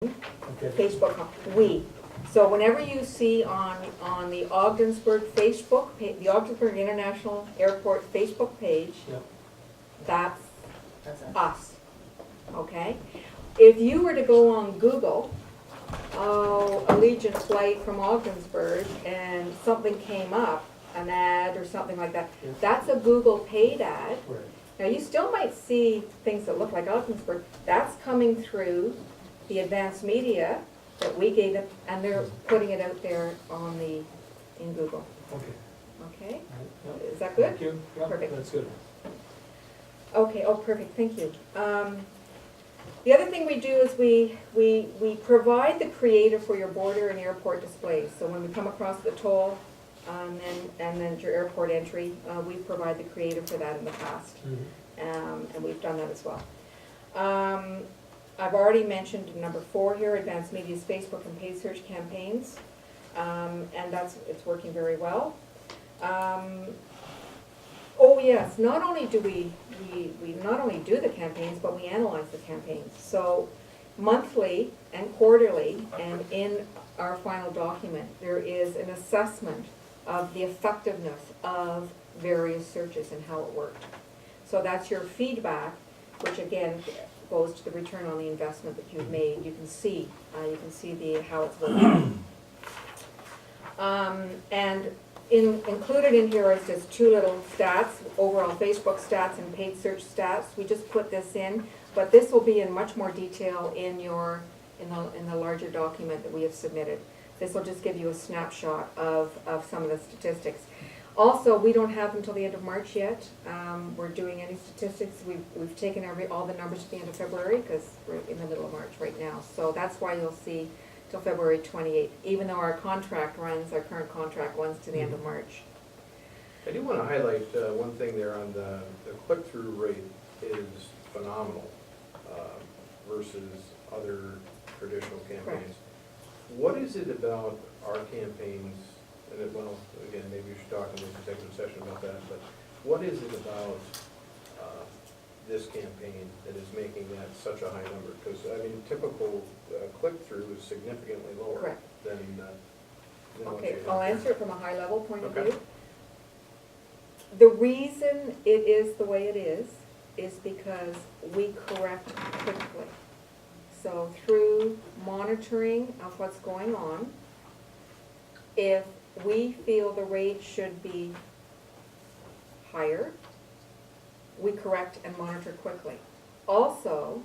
Okay. Facebook, So whenever you see on the Ogdensburg Facebook, the Ogdensburg International Airport Facebook page, Yep. that's That's it. us, okay? If you were to go on Google, Allegiant flight from Ogdensburg, and something came up, an ad or something like that, Yes. that's a Google paid ad. Right. Now, you still might see things that look like Ogdensburg. That's coming through the advanced media that we gave them, and they're putting it out there in Google. Okay. Okay? All right. Yep. Is that good? Thank you. Yep, Perfect. that's good. Okay, perfect, thank you. The other thing we do is we provide the creative for your border and airport displays. So when we come across the toll, and then your airport entry, we provide the creative for that in the past. And we've done that as well. I've already mentioned number 4 here, Advanced Media's Facebook and paid search campaigns. And it's working very well. Oh yes, not only do we not only do the campaigns, but we analyze the campaigns. So monthly and quarterly, and in our final document, there is an assessment of the effectiveness of various searches and how it worked. So that's your feedback, which again goes to the return on the investment that you've made. You can see how it's working. And included in here is just 2 little stats, overall Facebook stats and paid search stats. We just put this in, but this will be in much more detail in the larger document that we have submitted. This will just give you a snapshot of some of the statistics. Also, we don't have until the end of March yet. We're doing any statistics. We've taken all the numbers to the end of February because we're in the middle of March right now. So that's why you'll see till February 28th, even though our current contract runs to the end of March. I do want to highlight one thing there on the click-through rate is phenomenal versus other traditional campaigns. Correct. What is it about our campaigns, and well, again, maybe you should talk in the executive session about that, but what is it about this campaign that is making that such a high number? Because, I mean, typical click-through is significantly lower Correct. than what Okay, you have I'll here. answer it from a high-level point of Okay. view. The reason it is the way it is because we correct quickly. So through monitoring of what's going on, if we feel the rate should be higher, we correct and monitor quickly. Also,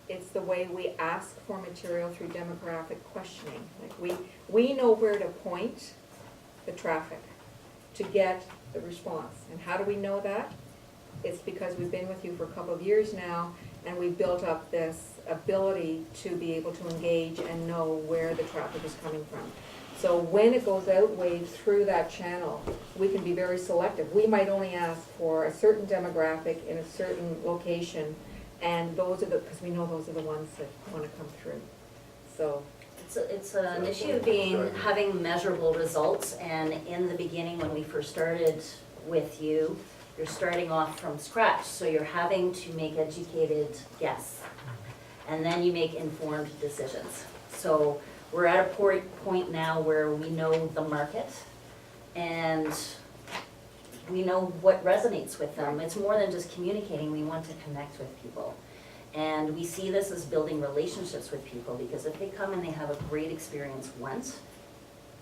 it's the way we ask for material through demographic questioning. Like we know where to point the traffic to get the response. And how do we know that? It's because we've been with you for a couple of years now, and we've built up this ability to be able to engage and know where the traffic is coming from. So when it goes out wave through that channel, we can be very selective. We might only ask for a certain demographic in a certain location, and those are because we know those are the ones that want to come through. So It's an issue of having measurable results, and in the beginning when we first started with you, you're starting off from scratch, so you're having to make educated guesses, and then you make informed decisions. So we're at a point now where we know the market, and we know what resonates with them. It's more than just communicating, we want to connect with people. And we see this as building relationships with people, because if they come and they have a great experience once,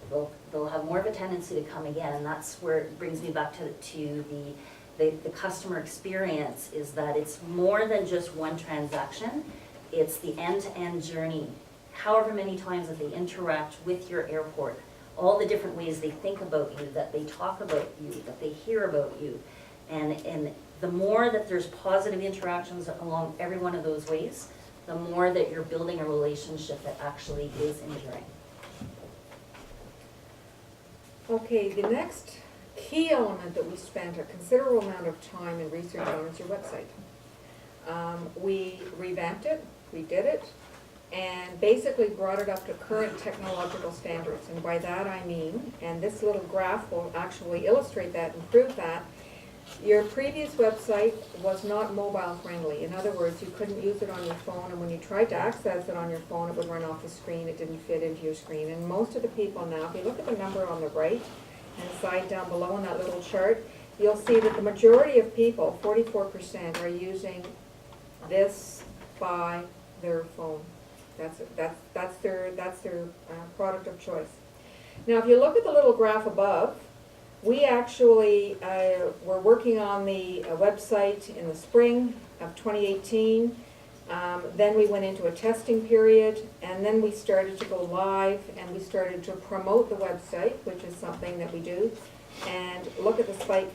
they'll have more of a tendency to come again, and that's where it brings me back to the customer experience, is that it's more than just one transaction, it's the end-to-end journey. However many times that they interact with your airport, all the different ways they think about you, that they talk about you, that they hear about you, and the more that there's positive interactions along every one of those ways, the more that you're building a relationship that actually is enduring. okay, the next key element that we spent a considerable amount of time and research on is your website. We revamped it, redid it, and basically brought it up to current technological standards. And by that I mean, and this little graph will actually illustrate that and prove that, Your previous website was not mobile friendly. In other words, you couldn't use it on your phone, and when you tried to access it on your phone, it would run off the screen, it didn't fit into your screen. And most of the people now, if you look at the number on the right and side down below in that little chart, you'll see that the majority of people, 44%, are using this by their phone. That's their product of choice. Now, if you look at the little graph above, we actually were working on the website in the spring of 2018. Then we went into a testing period, and then we started to go live, and we started to promote the website, which is something that we do. And look at the spike.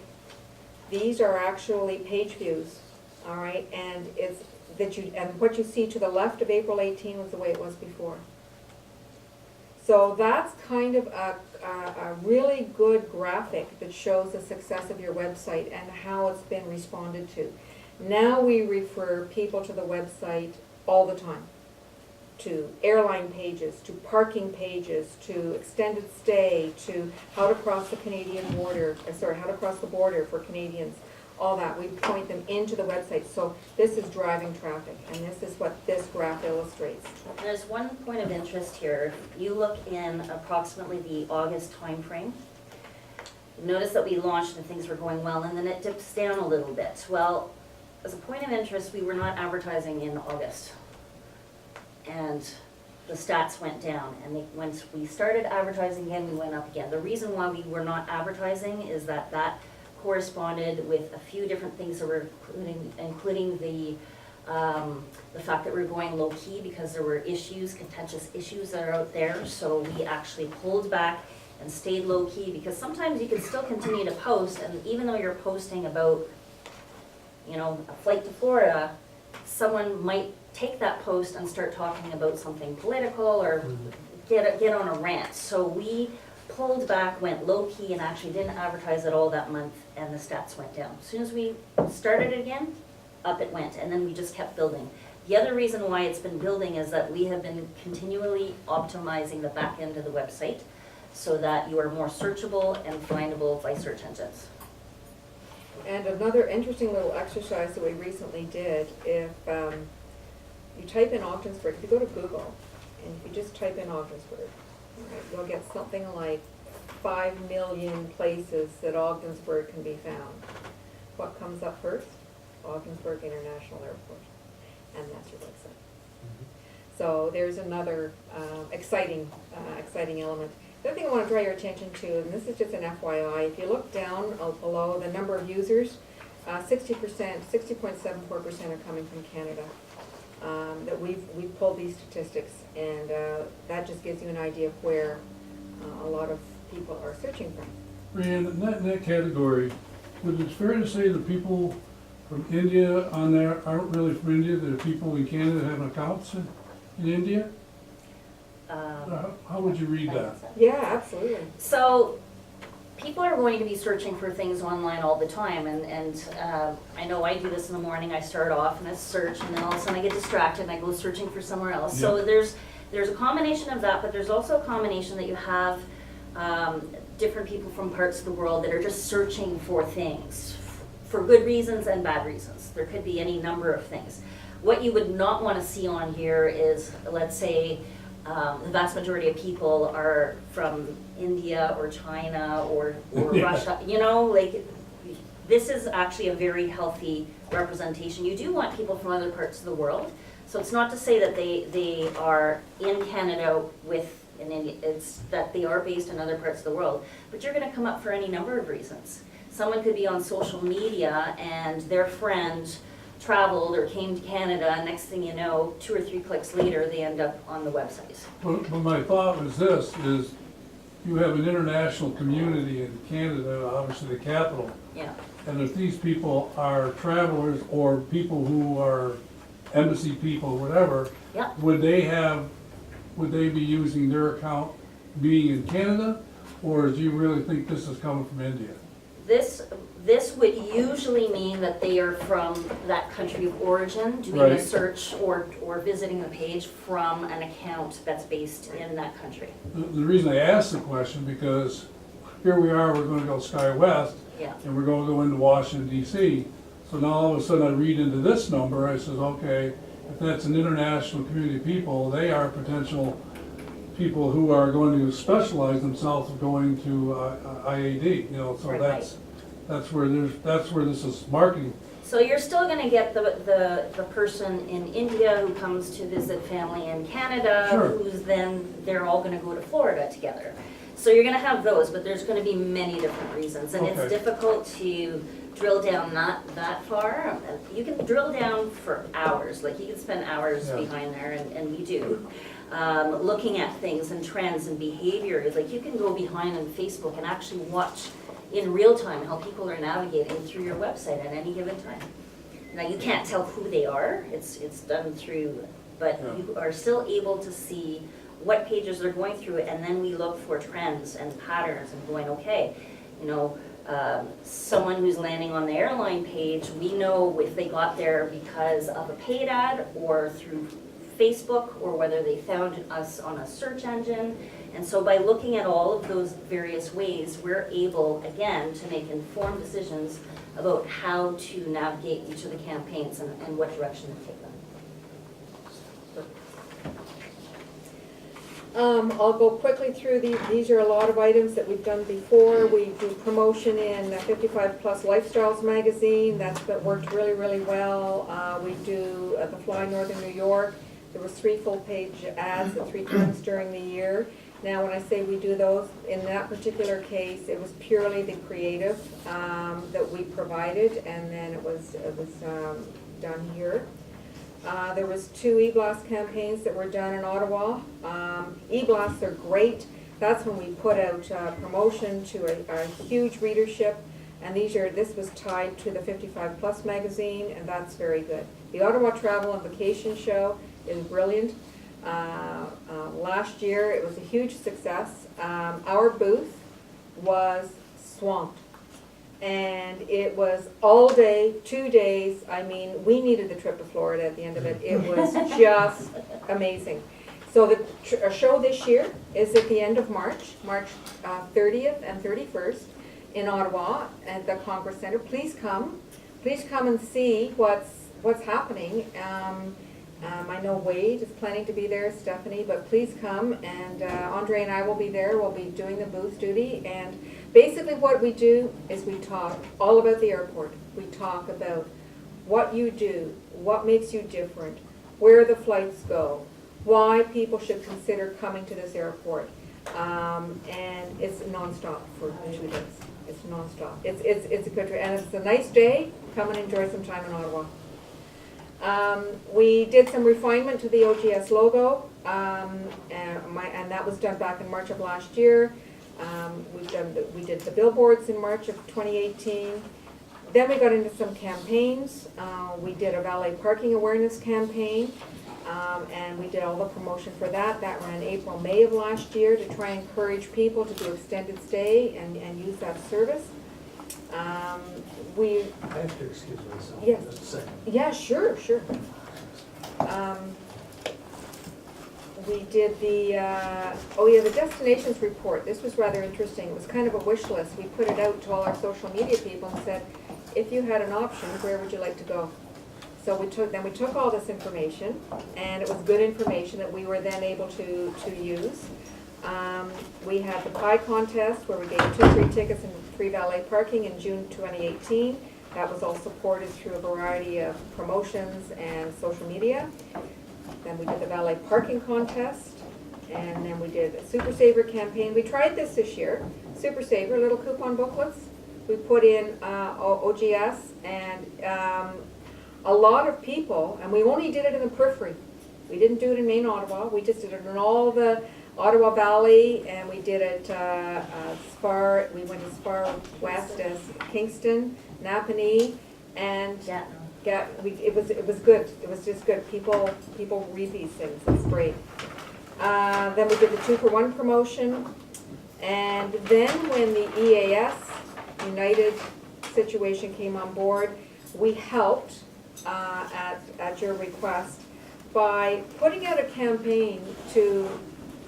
These are actually page views, all right? And what you see to the left of April 18 was the way it was before. So that's kind of a really good graphic that shows the success of your website and how it's been responded to. Now we refer people to the website all the time, to airline pages, to parking pages, to extended stay, to how to cross the how to cross the border for Canadians, all that. We point them into the website. So this is driving traffic, and this is what this graph illustrates. There's one point of interest here. You look in approximately the August timeframe. Notice that we launched and things were going well, and then it dips down a little bit. Well, as a point of interest, we were not advertising in August. And the stats went down, and once we started advertising again, we went up again. The reason why we were not advertising is that corresponded with a few different things that were including the fact that we're going low key because there were contentious issues that are out there. So we actually pulled back and stayed low key, because sometimes you can still continue to post, and even though you're posting about, a flight to Florida, someone might take that post and start talking about something political or get on a rant. So we pulled back, went low key, and actually didn't advertise at all that month, and the stats went down. As soon as we started it again, up it went, and then we just kept building. The other reason why it's been building is that we have been continually optimizing the back end of the website so that you are more searchable and findable by search engines. And another interesting little exercise that we recently did, if you type in Ogdensburg, if you go to Google, and if you just type in Ogdensburg, right, you'll get something like 5 million places that Ogdensburg can be found. What comes up first? Ogdensburg International Airport, and that's your website. So there's another exciting element. The other thing I want to draw your attention to, and this is just an FYI, if you look down below the number of users, 60%, 60.74% are coming from Canada. That we've pulled these statistics, and that just gives you an idea of where a lot of people are searching from. Rand, in that category, would it be fair to say the people from India on there aren't really from India? There are people in Canada that have accounts in India? How would you read that? Yeah, absolutely. So people are going to be searching for things online all the time, and I know I do this in the morning. I start off and I search, and then all of a sudden I get distracted and I go searching for somewhere else. So there's a combination of that, but there's also a combination that you have different people from parts of the world that are just searching for things for good reasons and bad reasons. There could be any number of things. What you would not want to see on here is, let's say, the vast majority of people are from India or China or Russia, this is actually a very healthy representation. You do want people from other parts of the world, so it's not to say that they are in Canada in India, it's that they are based in other parts of the world, but you're going to come up for any number of reasons. Someone could be on social media and their friend traveled or came to Canada, and next thing you know, 2 or 3 clicks later, they end up on the website. But my thought was this, is you have an international community in Canada, obviously the capital. Yeah. And if these people are travelers or people who are embassy people, whatever, Yep. would they be using their account being in Canada? Or do you really think this is coming from India? This would usually mean that they are from that country of origin, doing a Right. search or visiting the page from an account that's based in that country. The reason I asked the question, because here we are, we're gonna go SkyWest, Yeah. and we're gonna go into Washington DC. So now all of a sudden I read into this number, I says, okay, if that's an international community of people, they are potential people who are going to specialize themselves in going to IAD, you know, so Right. that's where this is marketing. So you're still gonna get the person in India who comes to visit family in Canada, Sure. who's then, they're all gonna go to Florida together. So you're gonna have those, but there's gonna be many different reasons, and it's Okay. difficult to drill down not that far. You can drill down for hours, like you can spend hours Yeah. behind there, and we do. Looking at things and trends and behaviors, like you can go behind on Facebook and actually watch in real time how people are navigating through your website at any given time. Now, you can't tell who they are, it's done through, but Yeah. you are still able to see what pages they're going through, and then we look for trends and patterns and going, okay, you know, someone who's landing on the airline page, we know if they got there because of a paid ad or through Facebook, or whether they found us on a search engine. And so by looking at all of those various ways, we're able, again, to make informed decisions about how to navigate each of the campaigns and what direction to take them. I'll go quickly through these. These are a lot of items that we've done before. We do promotion in 55 Plus Lifestyles magazine. That worked really, really well. We do the Fly Northern New York. There was 3 full-page ads at 3 times during the year. Now, when I say we do those, in that particular case, it was purely the creative that we provided, and then it was done here. There was 2 e-blast campaigns that were done in Ottawa. E-blasts are great. That's when we put out promotion to a huge readership, and this was tied to the 55 Plus magazine, and that's very good. The Ottawa Travel and Vacation Show is brilliant. Last year, it was a huge success. Our booth was swamped. And it was all day, 2 days. I mean, we needed the trip to Florida at the end of it. It was just amazing. So the show this year is at the end of March 30th and 31st in Ottawa at the Congress Center. Please come and see what's happening. I know Wade is planning to be there, Stephanie, but please come, and Andre and I will be there. We'll be doing the booth duty, and basically what we do is we talk all about the airport. We talk about what you do, what makes you different, where the flights go, why people should consider coming to this airport. And it's nonstop for 2 days. It's nonstop. It's a good, and it's a nice day. Come and enjoy some time in Ottawa. We did some refinement to the OGS logo, and that was done back in March of last year. We did the billboards in March of 2018. Then we got into some campaigns. We did a valet parking awareness campaign, and we did all the promotion for that. That ran April, May of last year to try and encourage people to do extended stay and use that service. I have to excuse myself Yes. for just a second. Yeah, sure. We did the destinations report. This was rather interesting. It was kind of a wish list. We put it out to all our social media people and said, if you had an option, where would you like to go? So we took all this information, and it was good information that we were then able to use. We had the pie contest where we gave 2 free tickets and free valet parking in June 2018. That was all supported through a variety of promotions and social media. Then we did the valet parking contest, and then we did a Super Saver campaign. We tried this year, Super Saver, little coupon booklets. We put in OGS, and a lot of people, and we only did it in the periphery. We didn't do it in main Ottawa. We just did it in all the Ottawa Valley, and we did it Spar. We went as far west as Kingston, Napanee, and it was good. It was just good. People read these things. It's great. Then we did the 2-for-1 promotion, and then when the EAS United situation came on board, we helped at your request by putting out a campaign to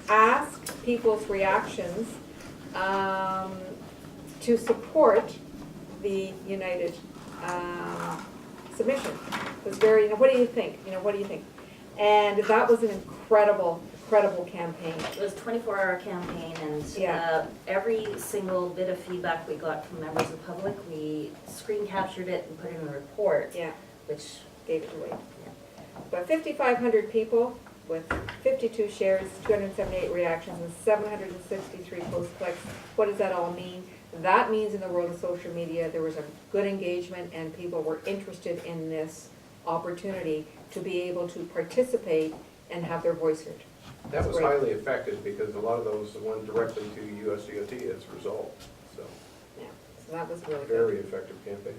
ask people's reactions to support the United submission. It was very, what do you think? What do you think? And that was an incredible campaign. It was a 24-hour campaign, and Yeah. every single bit of feedback we got from members of the public, we screen captured it and put it in a report, Yeah, which, gave it away. But 5,500 people with 52 shares, 278 reactions, and 763 post clicks. What does that all mean? That means in the world of social media, there was a good engagement and people were interested in this opportunity to be able to participate and have their voice heard. That was Great. highly effective because a lot of those went directly to USDOT as a result, so Yeah, so that was really good. very effective campaign.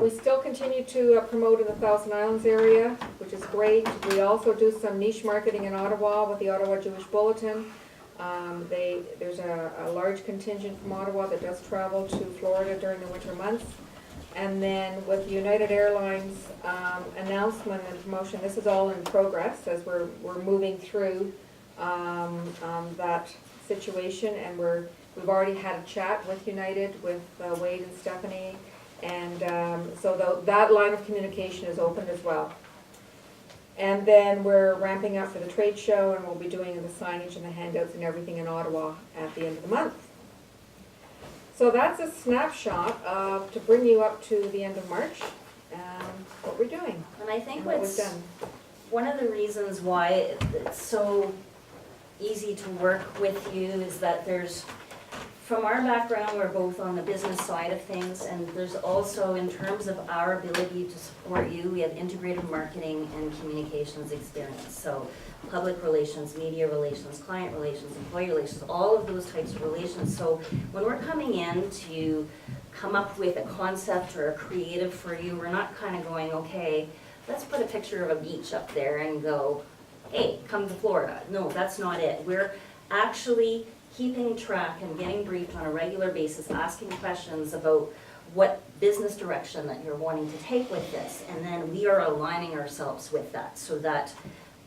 We still continue to promote in the Thousand Islands area, which is great. We also do some niche marketing in Ottawa with the Ottawa Jewish Bulletin. There's a large contingent from Ottawa that does travel to Florida during the winter months. And then with United Airlines announcement and promotion, this is all in progress as we're moving through that situation, and we've already had a chat with United, with Wade and Stephanie, and so that line of communication is open as well. And then we're ramping up for the trade show, and we'll be doing the signage and the handouts and everything in Ottawa at the end of the month. So that's a snapshot to bring you up to the end of March, what we're doing and I think and what we've what's done. one of the reasons why it's so easy to work with you is that from our background, we're both on the business side of things, and there's also, in terms of our ability to support you, we have integrated marketing and communications experience. So public relations, media relations, client relations, employee relations, all of those types of relations. So when we're coming in to come up with a concept or a creative for you, we're not kind of going, okay, let's put a picture of a beach up there and go, hey, come to Florida. No, that's not it. We're actually keeping track and getting briefed on a regular basis, asking questions about what business direction that you're wanting to take with this. And then we are aligning ourselves with that so that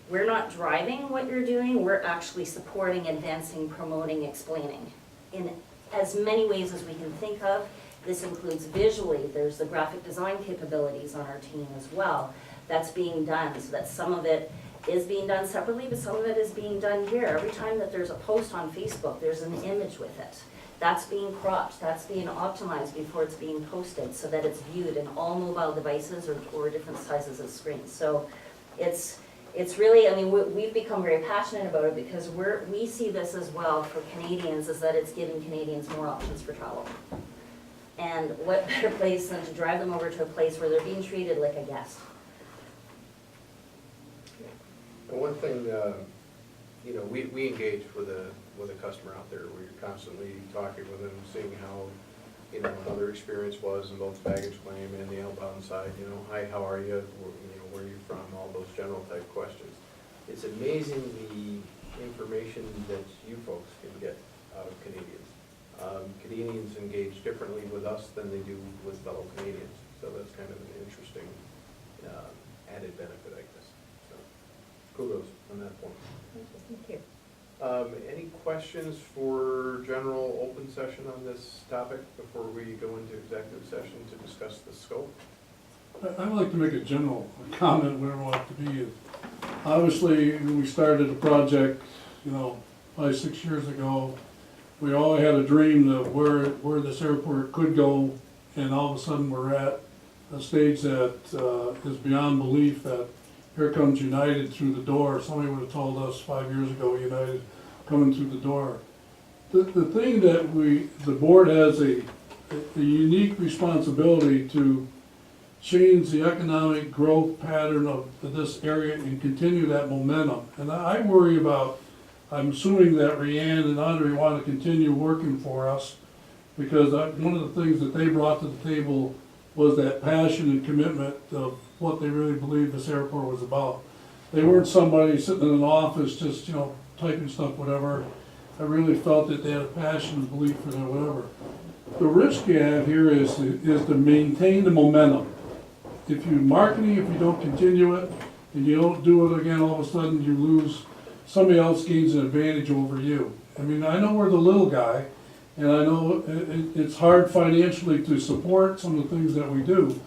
we're not driving what you're doing, we're actually supporting, advancing, promoting, explaining in as many ways as we can think of. This includes visually, there's the graphic design capabilities on our team as well. That's being done, so that some of it is being done separately, but some of it is being done here. Every time that there's a post on Facebook, there's an image with it. That's being cropped, that's being optimized before it's being posted so that it's viewed in all mobile devices or different sizes of screens. So it's really, I mean, we've become very passionate about it because we see this as well for Canadians, is that it's giving Canadians more options for travel. And what better place than to drive them over to a place where they're being treated like a guest. And one thing, we engage with a customer out there. We're constantly talking with them, seeing how, another experience was in both baggage claim and the outbound side. Hi, how are you? Where are you from? All those general type questions. It's amazing the information that you folks can get out of Canadians. Canadians engage differently with us than they do with fellow Canadians. So that's kind of an interesting added benefit, I guess. So kudos on that point. Thank you. Any questions for general open session on this topic before we go into executive session to discuss the scope? I'd like to make a general comment, whatever it wants to be. Obviously, when we started a project, 5-6 years ago, we all had a dream of where this airport could go, and all of a sudden we're at a stage that is beyond belief that here comes United through the door. Somebody would have told us 5 years ago, United coming through the door. The thing that the board has a unique responsibility to change the economic growth pattern of this area and continue that momentum. And I worry about, I'm assuming that Rianne and Andre want to continue working for us, because one of the things that they brought to the table was that passion and commitment of what they really believed this airport was about. They weren't somebody sitting in an office just, typing stuff, whatever. I really felt that they had a passion and belief for that, whatever. The risk you have here is to maintain the momentum. If you're marketing, if you don't continue it, and you don't do it again, all of a sudden you lose, somebody else gains an advantage over you. I mean, I know we're the little guy, And I know it's hard financially to support some of the things that we do,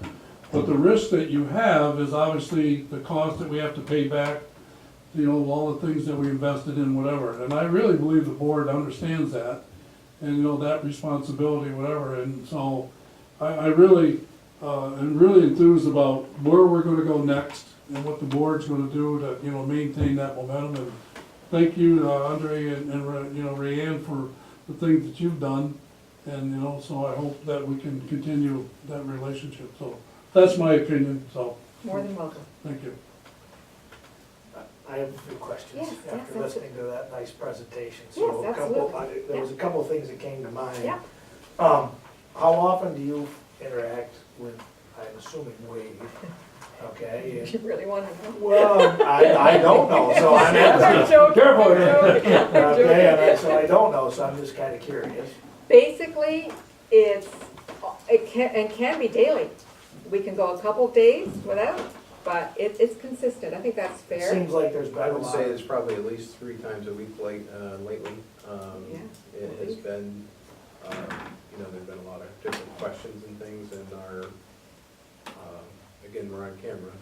but the risk that you have is obviously the cost that we have to pay back, you know, all the things that we invested in, whatever. And I really believe the board understands that, and, you know, that responsibility, whatever. And so I really, am really enthused about where we're gonna go next and what the board's gonna do to, you know, maintain that momentum. And thank you, Andre and, you know, Rayanne, for the things that you've done. And, you know, so I hope that we can continue that relationship. So that's my opinion, so, More than welcome. thank you. I have a few questions Yes, yes, after listening to that nice presentation. Yes, So a couple, absolutely. there was a couple of things that came to mind. Yeah. How often do you interact with, I'm assuming Wade, okay? and- You really want to know? Well, I don't know, so I'm asking. joking, Careful. I'm joking, I'm Okay, joking. so I don't know, so I'm just kinda curious. Basically, it can be daily. We can go a couple days without, but it's consistent. I think that's It fair. seems like there's been I a would lot. say it's probably at least 3 times a week lately. Yeah. It has been, you know, there've been a lot of different questions and things, and again, we're on camera.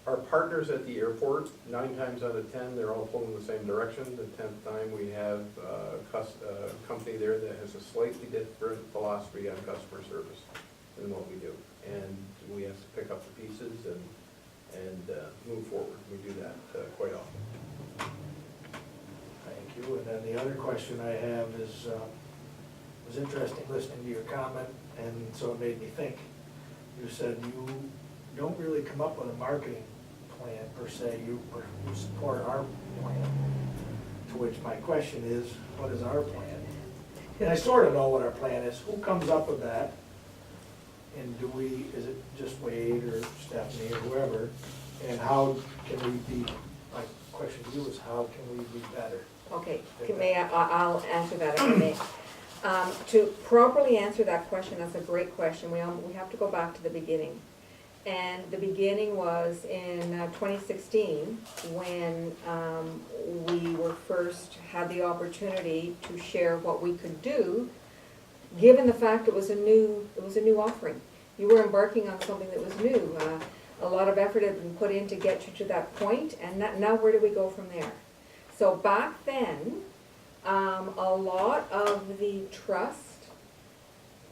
Our partners at the airport, 9 times out of 10, they're all pulling the same direction. The 10th time, we have a company there that has a slightly different philosophy on customer service than what we do. And we have to pick up the pieces and move forward. We do that quite often. Thank you, and then the other question I have is, it was interesting listening to your comment, and so it made me think. You said you don't really come up with a marketing plan per se, you support our plan. To which my question is, what is our plan? And I sort of know what our plan is, who comes up with that? And is it just Wade or Stephanie or whoever? And how can we be, my question to you is, how can we be better? Okay, I'll answer that if I may. To properly answer that question, that's a great question. We have to go back to the beginning. And the beginning was in 2016, when we were first had the opportunity to share what we could do, given the fact it was a new offering. You were embarking on something that was new. A lot of effort had been put in to get you to that point, and now where do we go from there? So back then, a lot of the trust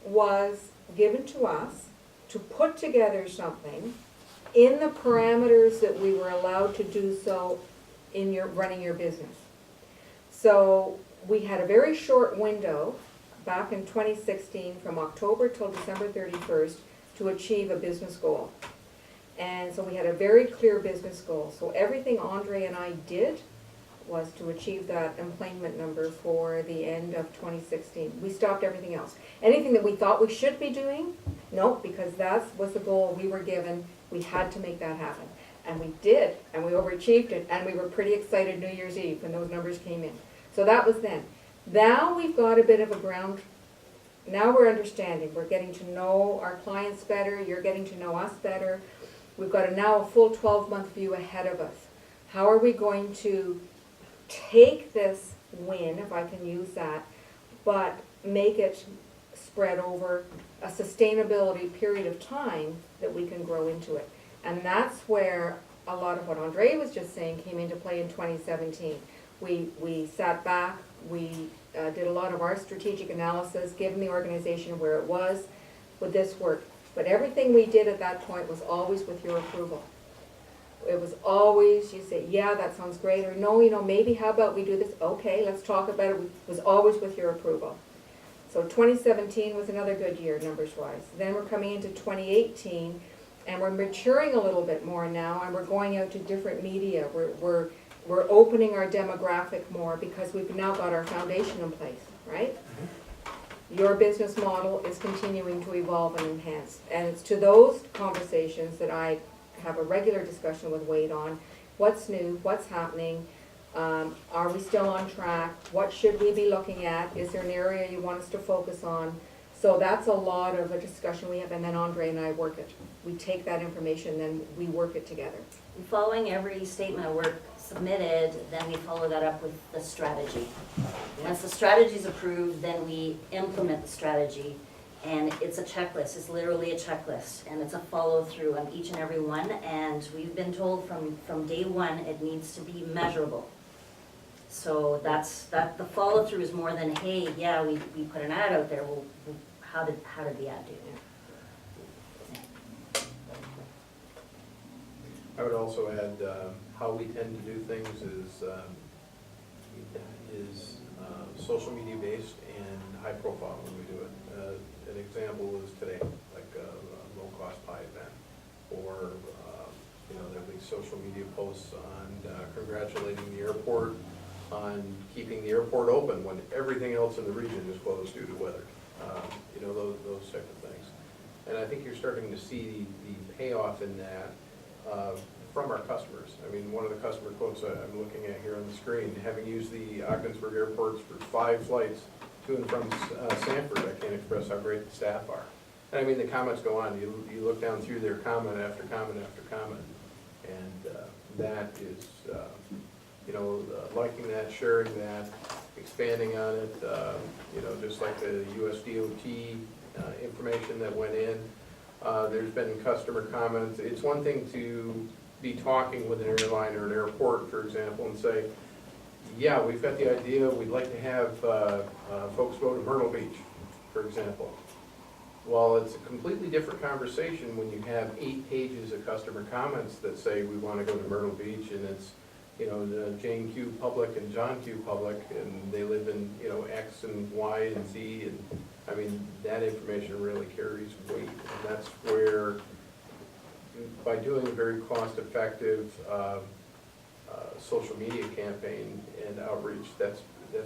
was given to us to put together something in the parameters that we were allowed to do so in running your business. So we had a very short window back in 2016 from October till December 31st to achieve a business goal. And so we had a very clear business goal. So everything Andre and I did was to achieve that employment number for the end of 2016. We stopped everything else. Anything that we thought we should be doing, nope, because that was the goal we were given. We had to make that happen. And we did, and we overachieved it, and we were pretty excited New Year's Eve when those numbers came in. So that was then. Now we've got a bit of a ground, now we're understanding. We're getting to know our clients better, you're getting to know us better. We've got now a full 12-month view ahead of us. How are we going to take this win, if I can use that, but make it spread over a sustainability period of time that we can grow into it? And that's where a lot of what Andre was just saying came into play in 2017. We sat back, we did a lot of our strategic analysis, given the organization where it was, would this work? But everything we did at that point was always with your approval. It was always, you say, yeah, that sounds great, or no, maybe how about we do this? Okay, let's talk about it. It was always with your approval. So 2017 was another good year, numbers-wise. Then we're coming into 2018, and we're maturing a little bit more now, and we're going out to different media. We're opening our demographic more because we've now got our foundation in place, right? Your business model is continuing to evolve and enhance. And it's to those conversations that I have a regular discussion with Wade on. What's new? What's happening? Are we still on track? What should we be looking at? Is there an area you want us to focus on? So that's a lot of a discussion we have, and then Andre and I work it. We take that information, then we work it together. Following every statement of work submitted, then we follow that up with the strategy. Once the strategy is approved, then we implement the strategy. And it's a checklist, it's literally a checklist, and it's a follow-through on each and every one. And we've been told from day one, it needs to be measurable. So that the follow-through is more than, hey, yeah, we put an ad out there, well, how did the ad do? I would also add, how we tend to do things is social media based and high profile when we do it. An example is today, like a low-cost pie event, or, there'll be social media posts on congratulating the airport on keeping the airport open when everything else in the region is closed due to weather. Those type of things. And I think you're starting to see the payoff in that from our customers. I mean, one of the customer quotes I'm looking at here on the screen, having used the Ogdensburg airports for 5 flights to and from Sanford, I can't express how great the staff are. And I mean, the comments go on. You look down through their comment after comment after comment, and that is, liking that, sharing that, expanding on it, just like the US DOT information that went in. There's been customer comments. It's one thing to be talking with an airline or an airport, for example, and say, yeah, we've got the idea, we'd like to have folks go to Myrtle Beach, for example. Well, it's a completely different conversation when you have 8 pages of customer comments that say we want to go to Myrtle Beach, and it's, the Jane Q. Public and John Q. Public, and they live in, X and Y and Z, and I mean, that information really carries weight, and that's where, by doing a very cost-effective social media campaign and outreach, that's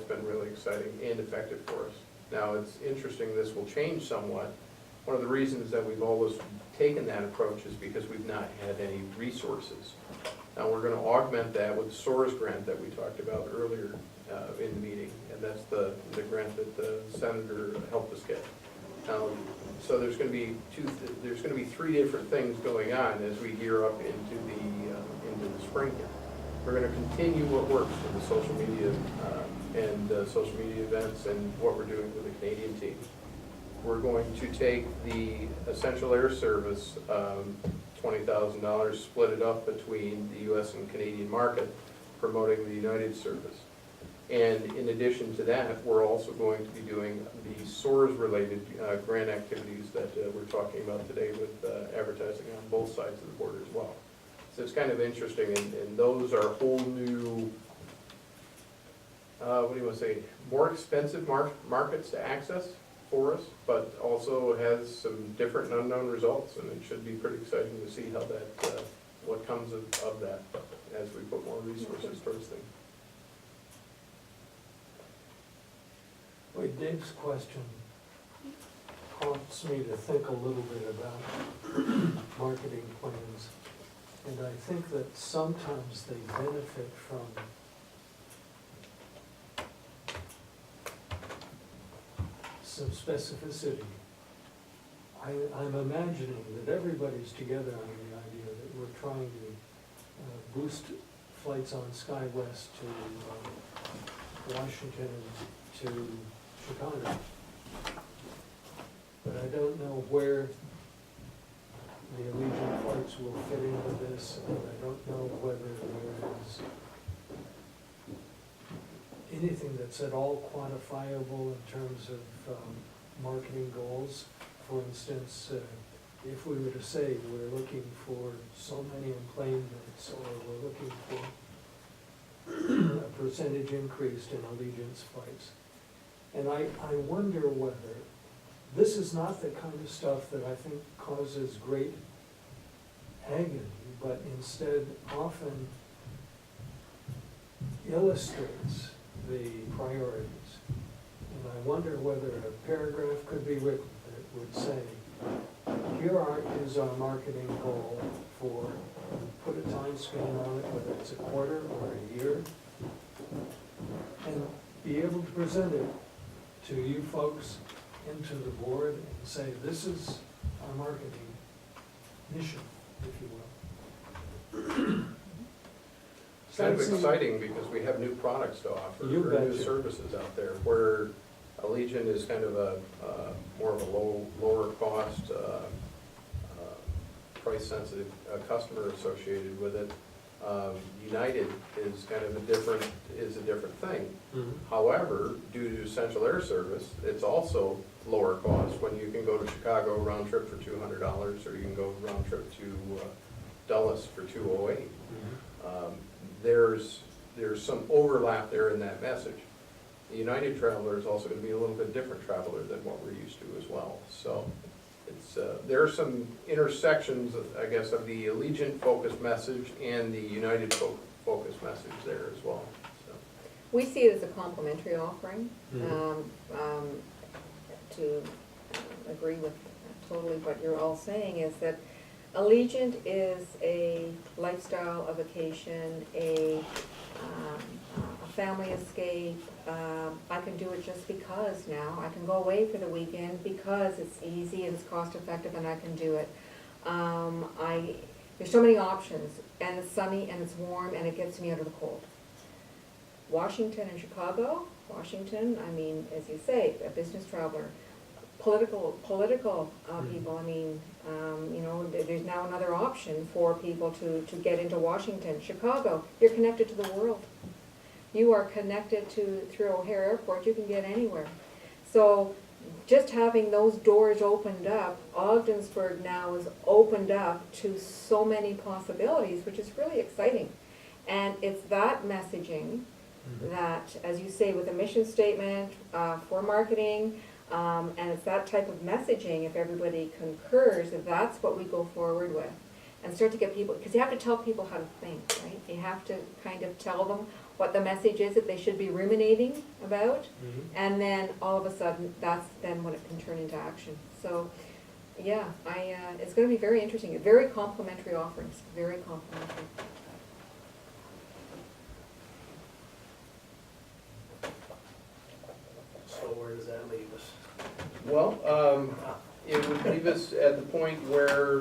been really exciting and effective for us. Now, it's interesting, this will change somewhat. One of the reasons that we've always taken that approach is because we've not had any resources. Now, we're gonna augment that with the SOARS grant that we talked about earlier in the meeting, and that's the grant that the senator helped us get. So there's gonna be 3 different things going on as we gear up into the spring here. We're gonna continue what works with the social media and social media events and what we're doing with the Canadian team. We're going to take the Essential Air Service, $20,000, split it up between the US and Canadian market, promoting the United service. And in addition to that, we're also going to be doing the SOARS-related grant activities that we're talking about today with advertising on both sides of the border as well. So it's kind of interesting, and those are whole new, what do you want to say, more expensive markets to access for us, but also has some different and unknown results, and it should be pretty exciting to see how that, what comes of that as we put more resources towards things. Wait, Dave's question prompts me to think a little bit about marketing plans. And I think that sometimes they benefit from some specificity. I'm imagining that everybody's together on the idea that we're trying to boost flights on SkyWest to Washington to Chicago. But I don't know where the Allegiant flights will fit into this, and I don't know whether there is anything that's at all quantifiable in terms of marketing goals. For instance, if we were to say we're looking for so many enplanements, or we're looking for a percentage increase in Allegiant's flights. And I wonder whether this is not the kind of stuff that I think causes great agony, but instead often illustrates the priorities. And I wonder whether a paragraph could be written that would say, here is our marketing goal for, put a time span on it, whether it's a quarter or a year, and be able to present it to you folks and to the board and say, this is our marketing mission, if you will. kind of Fancy- exciting because we have new products to offer, You or new betcha. services out there, where Allegiant is kind of a, more of a lower cost, price sensitive, customer associated with it. United is kind of a different thing. Mhm. However, due to Central Air Service, it's also lower cost when you can go to Chicago round trip for $200, or you can go round trip to Dulles for $208. There's some overlap there in that message. The United traveler is also going to be a little bit different traveler than what we're used to as well. So it's, there are some intersections, I guess, of the Allegiant focused message and the United focused message there as well. So. We see it as a complementary offering. Mhm. To agree with totally what you're all saying is that Allegiant is a lifestyle, a vacation, a family escape. I can do it just because now. I can go away for the weekend because it's easy and it's cost effective and I can do it. There's so many options, and it's sunny and it's warm and it gets me out of the cold. Washington and Chicago, Washington, I mean, as you say, a business traveler, political people, I mean, you know, there's now another option for people to get into Washington. Chicago, you're connected to the world. You are connected through O'Hare Airport, you can get anywhere. So just having those doors opened up, Ogdensburg now is opened up to so many possibilities, which is really exciting. And it's that messaging that, as you say, with a mission statement for marketing, and it's that type of messaging, if everybody concurs, that's what we go forward with. And start to get people, because you have to tell people how to think, right? You have to kind of tell them what the message is that they should be ruminating about, and then all of a sudden, that's then when it can turn into action. So, yeah, it's gonna be very interesting, very complimentary offerings, very complimentary. So where does that leave us? Well, it would leave us at the point where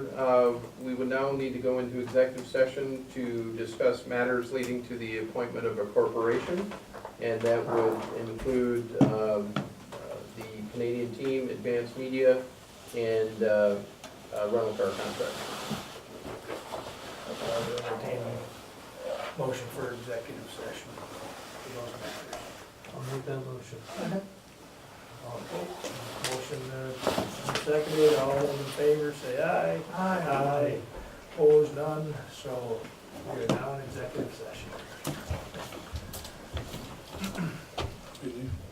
we would now need to go into executive session to discuss matters leading to the appointment of a corporation, and that would include the Canadian team, Advanced Media, and rental car contract. I would entertain a motion for executive session for those matters. I'll make that motion. Okay, motion seconded, all in favor, say aye. Aye. Opposed, none, so we're now in executive session.